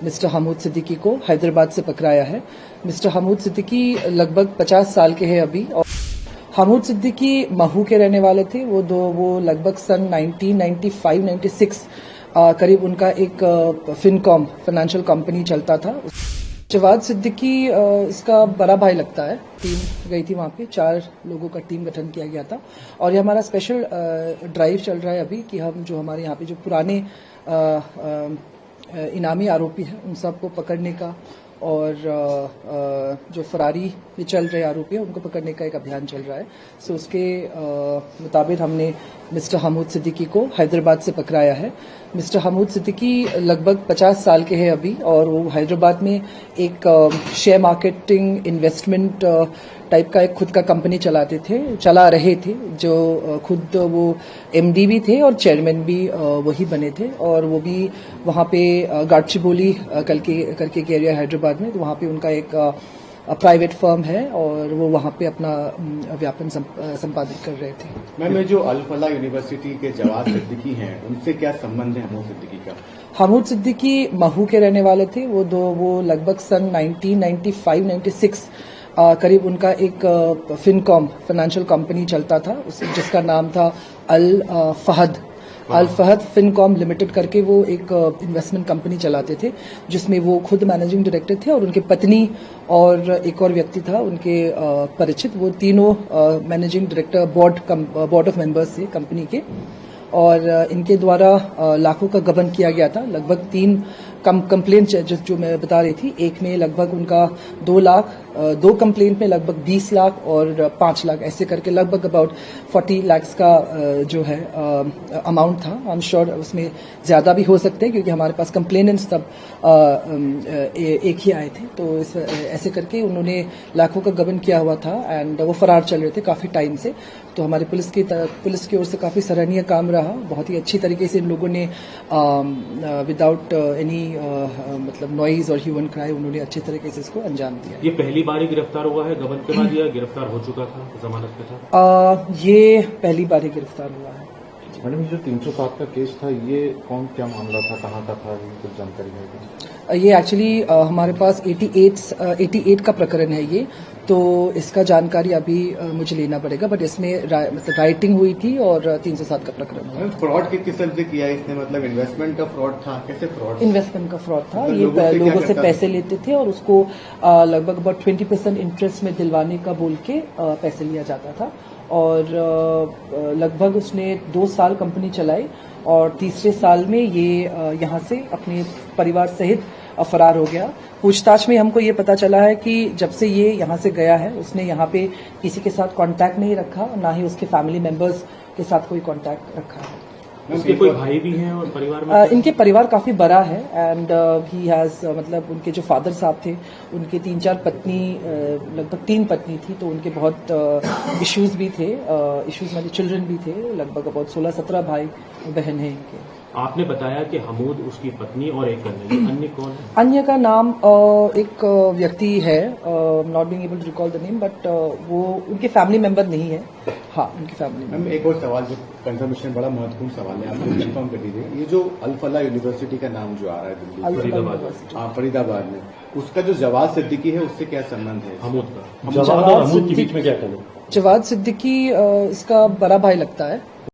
Mister Hamood Siddiqui को हैदराबाद से पकड़ाया है। मिस्टर हमूद सिद्दीकी लगभग 50 साल के हैं अभी और हमूद सिद्दीकी महू के रहने वाले थे। वो लगभग सन 1995-96 करीब उनका एक फिनकॉम फाइनेंशियल कंपनी चलता था। जवाद सिद्दीकी इसका बड़ा भाई लगता है। टीम गई थी वहाँ पे, 4 लोगों का टीम गठन किया गया था और ये हमारा स्पेशल ड्राइव चल रहा है अभी कि हम जो हमारे यहाँ पे जो पुराने इनामी आरोपी हैं उन सबको पकड़ने का और जो फरारी में चल रहे आरोपी हैं उनको पकड़ने का एक अभियान चल रहा है। सो उसके मुताबिक हमने मिस्टर हमूद सिद्दीकी को हैदराबाद से पकड़ाया है। मिस्टर हमूद सिद्दीकी लगभग 50 साल के हैं अभी और वो हैदराबाद में एक शेयर मार्केटिंग इन्वेस्टमेंट टाइप का एक खुद का कंपनी चला रहे थे, जो खुद वो एमडी भी थे और चेयरमैन भी वही बने थे और वो भी वहाँ पे गाडचिबोली करके एक एरिया हैदराबाद में, तो वहाँ पे उनका एक प्राइवेट फर्म है और वो वहाँ पे अपना व्यापन संपादित कर रहे थे। मैम, ये जो अल फलाह यूनिवर्सिटी के जवाद सिद्दीकी हैं उनसे क्या संबंध है हमूद सिद्दीकी का? हमूद सिद्दीकी महू के रहने वाले थे। वो लगभग सन 1995-96 करीब उनका एक फिनकॉम फाइनेंशियल कंपनी चलता था जिसका नाम था अल फहद फिनकॉम लिमिटेड करके। वो एक इन्वेस्टमेंट कंपनी चलाते थे जिसमें वो खुद मैनेजिंग डायरेक्टर थे और उनके पत्नी और एक और व्यक्ति था उनके परिचित। वो तीनों managing director board of members थे कंपनी के और इनके द्वारा लाखों का गबन किया गया था। लगभग 3 कंप्लेंट जो मैं बता रही थी, एक में लगभग उनका 2 लाख, 2 कंप्लेंट में लगभग 20 लाख और 5 लाख, ऐसे करके लगभग अबाउट 40 लाख का जो है अमाउंट था। आई एम श्योर उसमें ज्यादा भी हो सकते हैं क्योंकि हमारे पास कंप्लेनेंट्स तब एक ही आए थे। तो ऐसे करके उन्होंने लाखों का गबन किया हुआ था एंड वो फरार चल रहे थे काफी टाइम से। तो हमारी पुलिस की ओर से काफी सराहनीय काम रहा। बहुत ही अच्छी तरीके से इन लोगों ने विदाउट एनी मतलब नॉइज और ह्यूमन क्राई उन्होंने अच्छे तरीके से इसको अंजाम दिया। ये पहली बार ही गिरफ्तार हुआ है गबन के बाद या गिरफ्तार हो चुका था, जमानत पे था? ये पहली बार ही गिरफ्तार हुआ है। मैडम, जो 307 का केस था ये क्या मामला था, कहाँ का था, कुछ जानकारी है? ये एक्चुअली हमारे पास 88 का प्रकरण है ये, तो इसका जानकारी अभी मुझे लेना पड़ेगा, बट इसमें मतलब राइटिंग हुई थी और 307 का प्रकरण है। फ्रॉड किस तरह से किया इसने? मतलब इन्वेस्टमेंट का फ्रॉड था? कैसे फ्रॉड? इन्वेस्टमेंट का फ्रॉड था। ये लोगों से पैसे लेते थे और उसको लगभग अबाउट 20% इंटरेस्ट में दिलवाने का बोल के पैसे लिया जाता था और लगभग उसने 2 साल कंपनी चलाई और तीसरे साल में ये यहाँ से अपने परिवार सहित फरार हो गया। पूछताछ में हमको ये पता चला है कि जब से ये यहाँ से गया है उसने यहाँ पे किसी के साथ कांटेक्ट नहीं रखा, ना ही उसके फैमिली मेंबर्स के साथ कोई कांटेक्ट रखा है। उसके कोई भाई भी हैं और परिवार में? इनके परिवार काफी बड़ा है एंड ही हैज मतलब उनके जो फादर साहब थे उनके 3-4 पत्नी, लगभग 3 पत्नी थी, तो उनके बहुत इश्यूज भी थे, इश्यूज मतलब चिल्ड्रन भी थे। लगभग बहुत 16-17 भाई बहन हैं इनके। आपने बताया कि हमूद, उसकी पत्नी और एक अन्य कौन है? अन्य का नाम एक व्यक्ति है, not being able to recall the name, but वो उनके फैमिली मेंबर नहीं है। हाँ, उनकी फैमिली मेंबर। एक और सवाल, जो कंफर्मेशन बड़ा महत्वपूर्ण सवाल है, आपने कंफर्म कर दीजिए। ये जो अल फलाह यूनिवर्सिटी का नाम जो आ रहा है दिल्ली फरीदाबाद में, उसका जो जवाद सिद्दीकी है उससे क्या संबंध है? हमूद का? जवाद और हमूद के बीच में क्या करें? जवाद सिद्दीकी इसका बड़ा भाई लगता है।